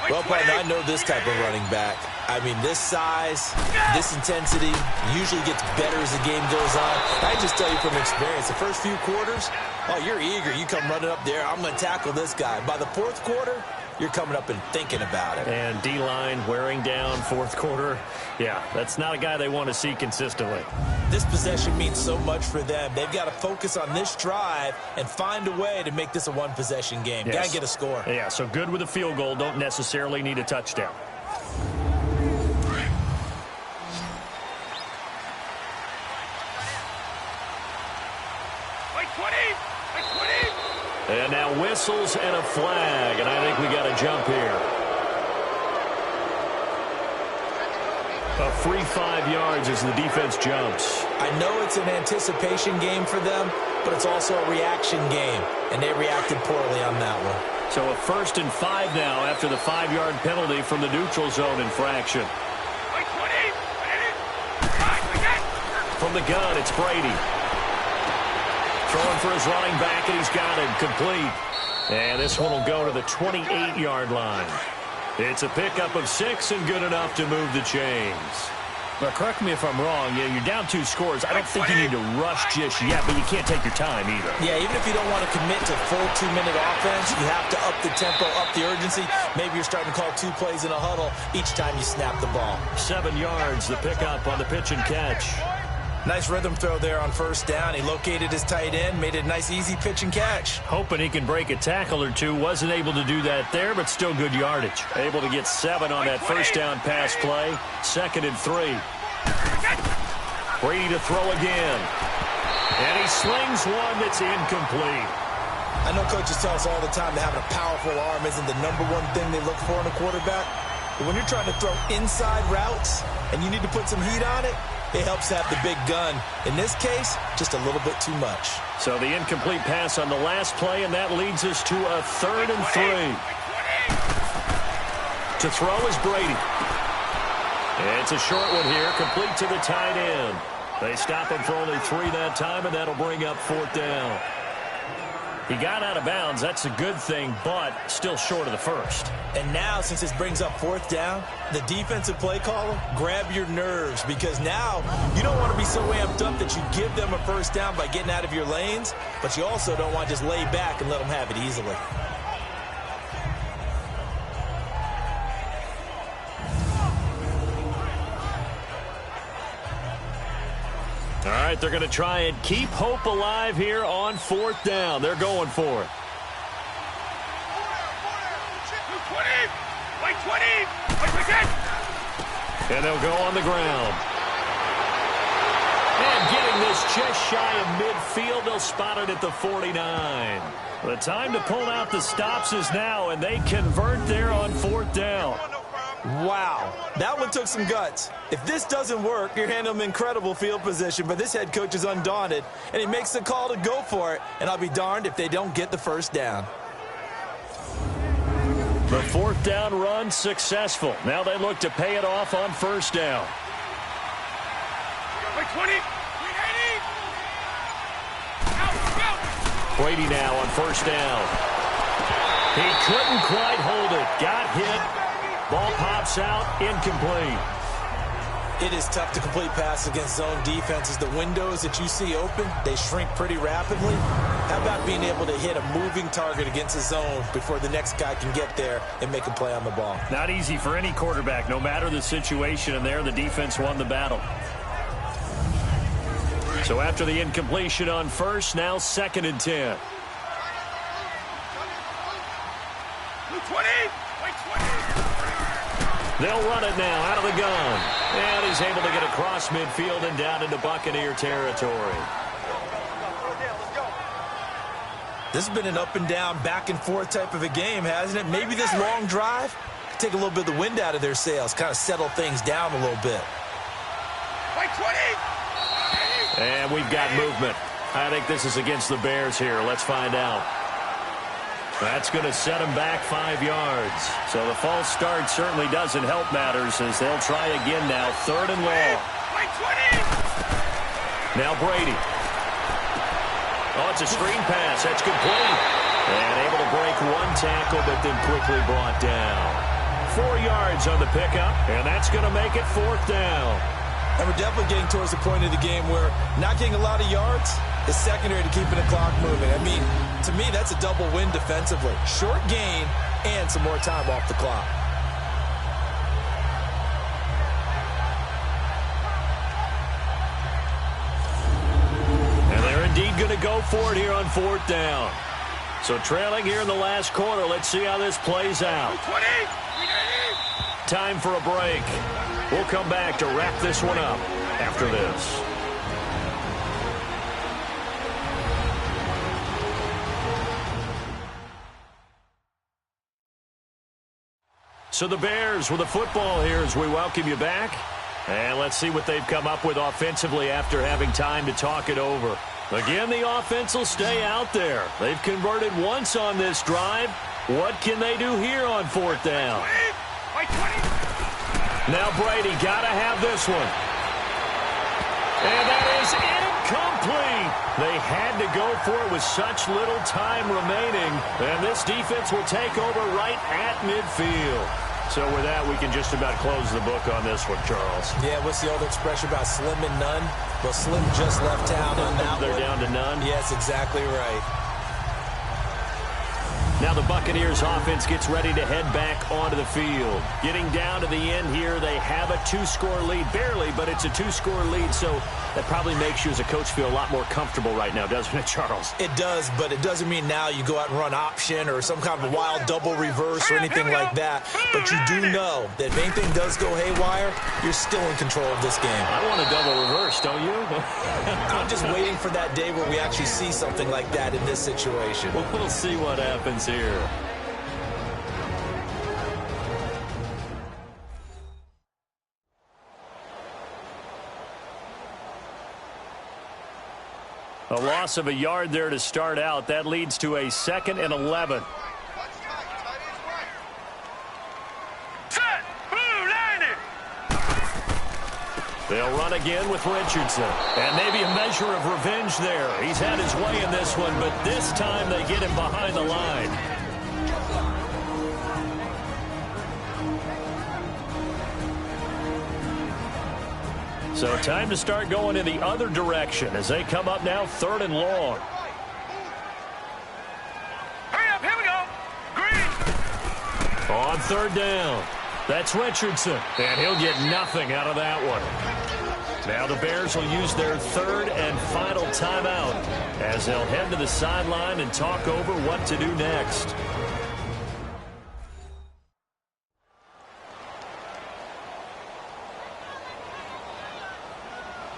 Well, partner, I know this type of running back. I mean, this size, this intensity usually gets better as the game goes on. I just tell you from experience, the first few quarters, oh, you're eager. You come running up there, I'm going to tackle this guy. By the 4th quarter, you're coming up and thinking about it. And D-line wearing down 4th quarter. Yeah, that's not a guy they want to see consistently. This possession means so much for them. They've got to focus on this drive and find a way to make this a one-possession game. Yes. Got to get a score. Yeah, so good with a field goal. Don't necessarily need a touchdown. And now whistles and a flag, and I think we got a jump here. A free 5 yards as the defense jumps. I know it's an anticipation game for them, but it's also a reaction game, and they reacted poorly on that one. So a 1st and 5 now after the 5-yard penalty from the neutral zone infraction. From the gun, it's Brady. Throwing for his running back, and he's got it complete. And this one will go to the 28-yard line. It's a pickup of 6 and good enough to move the chains. But correct me if I'm wrong, you're down 2 scores. I don't think you need to rush just yet, but you can't take your time either. Yeah, even if you don't want to commit to full 2-minute offense, you have to up the tempo, up the urgency. Maybe you're starting to call 2 plays in a huddle each time you snap the ball. 7 yards, the pickup on the pitch and catch. Nice rhythm throw there on 1st down. He located his tight end, made it a nice, easy pitch and catch. Hoping he can break a tackle or two. Wasn't able to do that there, but still good yardage. Able to get 7 on that 1st down pass play. 2nd and 3. Brady to throw again. And he slings one that's incomplete. I know coaches tell us all the time that having a powerful arm isn't the #1 thing they look for in a quarterback. But when you're trying to throw inside routes and you need to put some heat on it, it helps have the big gun. In this case, just a little bit too much. So the incomplete pass on the last play, and that leads us to a 3rd and 3. To throw is Brady. It's a short one here, complete to the tight end. They stop him for only 3 that time, and that'll bring up 4th down. He got out of bounds. That's a good thing, but still short of the 1st. And now, since this brings up 4th down, the defensive play caller, grab your nerves, because now you don't want to be so amped up that you give them a 1st down by getting out of your lanes, but you also don't want to just lay back and let them have it easily. All right, they're going to try and keep hope alive here on 4th down. They're going for it. And they'll go on the ground. just shy of midfield. They'll spot it at the 49. The time to pull out the stops is now, and they convert there on 4th down. Wow, that one took some guts. If this doesn't work, you're handing them incredible field position, but this head coach is undaunted, and he makes the call to go for it, and I'll be darned if they don't get the first down. The 4th down run successful. Now they look to pay it off on 1st down. 20. Brady now on 1st down. He couldn't quite hold it. Got hit. Ball pops out, incomplete. It is tough to complete passes against zone defenses. The windows that you see open, they shrink pretty rapidly. How about being able to hit a moving target against a zone before the next guy can get there and make a play on the ball? Not easy for any quarterback, no matter the situation, and there the defense won the battle. So after the incompletion on 1st, now 2nd and 10. 20. They'll run it now out of the gun. And he's able to get across midfield and down into Buccaneer territory. This has been an up and down, back and forth type of a game, hasn't it? Maybe this long drive could take a little bit of the wind out of their sails, kind of settle things down a little bit. 20. And we've got movement. I think this is against the Bears here. Let's find out. That's going to set them back 5 yards. So the false start certainly doesn't help matters as they'll try again now. 3rd and long. Now Brady. Oh, it's a screen pass. That's complete. And able to break one tackle, but then quickly brought down. 4 yards on the pickup, and that's going to make it 4th down. And we're definitely getting towards the point of the game where not getting a lot of yards is secondary to keeping the clock moving. I mean, to me, that's a double win defensively. Short gain and some more time off the clock. And they're indeed going to go for it here on 4th down. So trailing here in the last quarter. Let's see how this plays out. Time for a break. We'll come back to wrap this one up after this. So the Bears with the football here as we welcome you back. And let's see what they've come up with offensively after having time to talk it over. Again, the offense will stay out there. They've converted once on this drive. What can they do here on 4th down? Now Brady got to have this one. And that is incomplete. They had to go for it with such little time remaining. And this defense will take over right at midfield. So with that, we can just about close the book on this one, Charles. Yeah, what's the old expression about slim and none? Well, Slim just left town on that They're one. down to none? Yes, exactly right. Now the Buccaneers offense gets ready to head back onto the field. Getting down to the end here, they have a 2-score lead. Barely, but it's a 2-score lead, so that probably makes you as a coach feel a lot more comfortable right now, doesn't it, Charles? It does, but it doesn't mean now you go out and run option or some kind of a wild double reverse or anything like that. But you do know that if anything does go haywire, you're still in control of this game. I want a double reverse, don't you? I'm just waiting for that day where we actually see something like that in this situation. Well, we'll see what happens here. A loss of a yard there to start out. That leads to a 2nd and 11. Set. Blue lining. They'll run again with Richardson. And maybe a measure of revenge there. He's had his way in this one, but this time they get him behind the line. So time to start going in the other direction as they come up now 3rd and long. Hurry up, here we go. Green. On 3rd down. That's Richardson. And he'll get nothing out of that one. Now the Bears will use their 3rd and final timeout as they'll head to the sideline and talk over what to do next.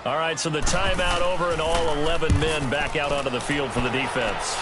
All right, so the timeout over and all 11 men back out onto the field for the defense.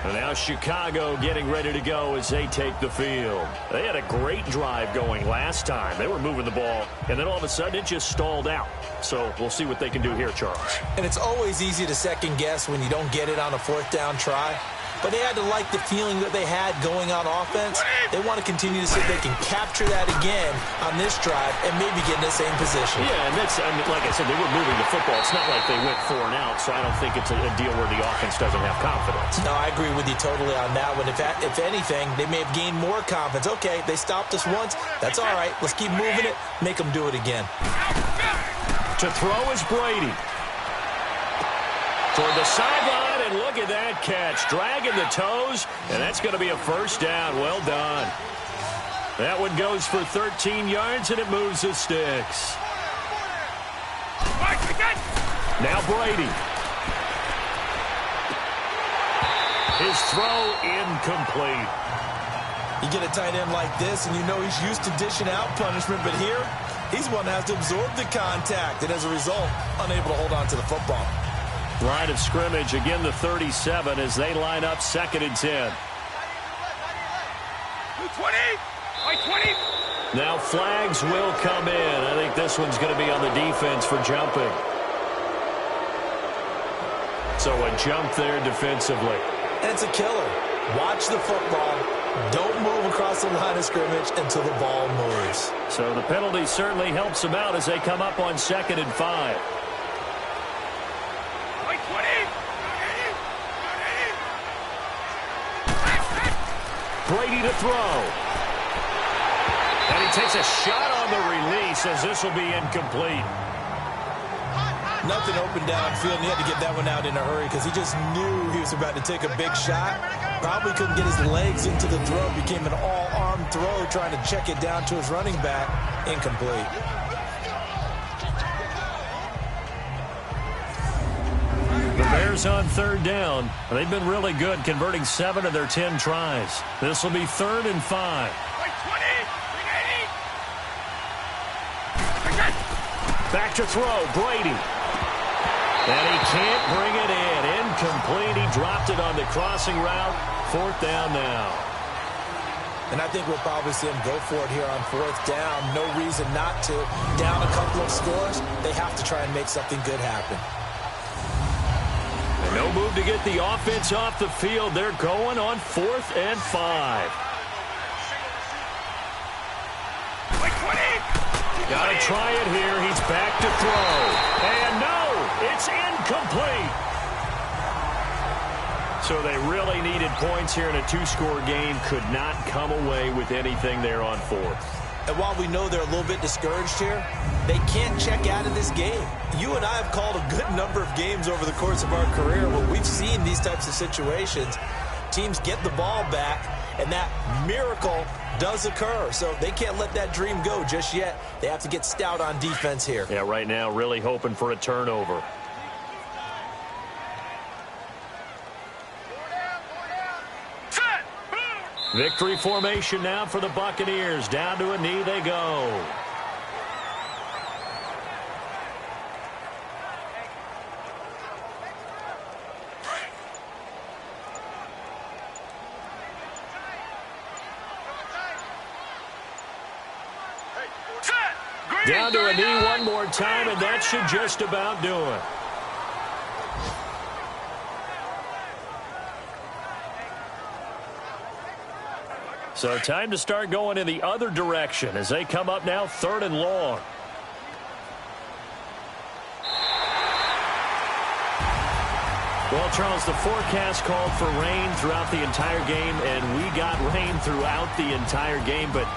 And now Chicago getting ready to go as they take the field. They had a great drive going last time. They were moving the ball, and then all of a sudden it just stalled out. So we'll see what they can do here, Charles. And it's always easy to second guess when you don't get it on a fourth down try. But they had to like the feeling that they had going on offense. They want to continue to see if they can capture that again on this drive and maybe get in the same position. Yeah, and that's, I mean, like I said, they were moving the football. It's not like they went 4 and out, so I don't think it's a deal where the offense doesn't have confidence. No, I agree with you totally on that one. If anything, they may have gained more confidence. Okay, they stopped us once. That's all right. Let's keep moving it. Make them do it again. To throw is Brady. Toward the sideline, and look at that catch. Dragging the toes, and that's going to be a first down. Well done. That one goes for 13 yards, and it moves the sticks. Now Brady. His throw incomplete. You get a tight end like this, and you know he's used to dishing out punishment, but here, he's one that has to absorb the contact, and as a result, unable to hold on to the football. Line of scrimmage, again the 37 as they line up 2nd and 10. 20. Now flags will come in. I think this one's going to be on the defense for jumping. So a jump there defensively. And it's a killer. Watch the football. Don't move across the line of scrimmage until the ball moves. So the penalty certainly helps them out as they come up on 2nd and 5. Brady to throw. And he takes a shot on the release as this will be incomplete. Nothing open downfield, and he had to get that one out in a hurry because he just knew he was about to take a big shot. Probably couldn't get his legs into the throw. Became an all-arm throw trying to check it down to his running back. Incomplete. The Bears on 3rd down. They've been really good, converting 7 of their 10 tries. This will be 3rd and 5. Back to throw, Brady. And he can't bring it in. Incomplete. He dropped it on the crossing route. 4th down now. And I think we'll probably see him go for it here on 4th down. No reason not to. Down a couple of scores, they have to try and make something good happen. No move to get the offense off the field. They're going on 4th and 5. Got to try it here. He's back to throw. And no, it's incomplete. So they really needed points here in a 2-score game. Could not come away with anything there on 4th. And while we know they're a little bit discouraged here, they can't check out of this game. You and I have called a good number of games over the course of our career where we've seen these types of situations. Teams get the ball back, and that miracle does occur. So they can't let that dream go just yet. They have to get stout on defense here. Yeah, right now really hoping for a turnover. Victory formation now for the Buccaneers. Down to a knee they go. Down to a knee one more time, and that should just about do it. So time to start going in the other direction as they come up now 3rd and long. Well, Charles, the forecast called for rain throughout the entire game, and we got rain throughout the entire game. But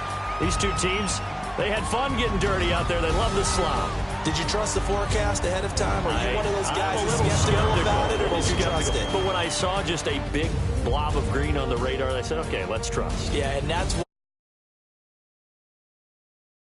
these two teams, they had fun getting dirty out there. They love the slop. Did you trust the forecast ahead of time? Or are you one of those guys who's skeptical about it, or did you trust it? But when I saw just a big blob of green on the radar, I said, okay, let's trust. Yeah, and that's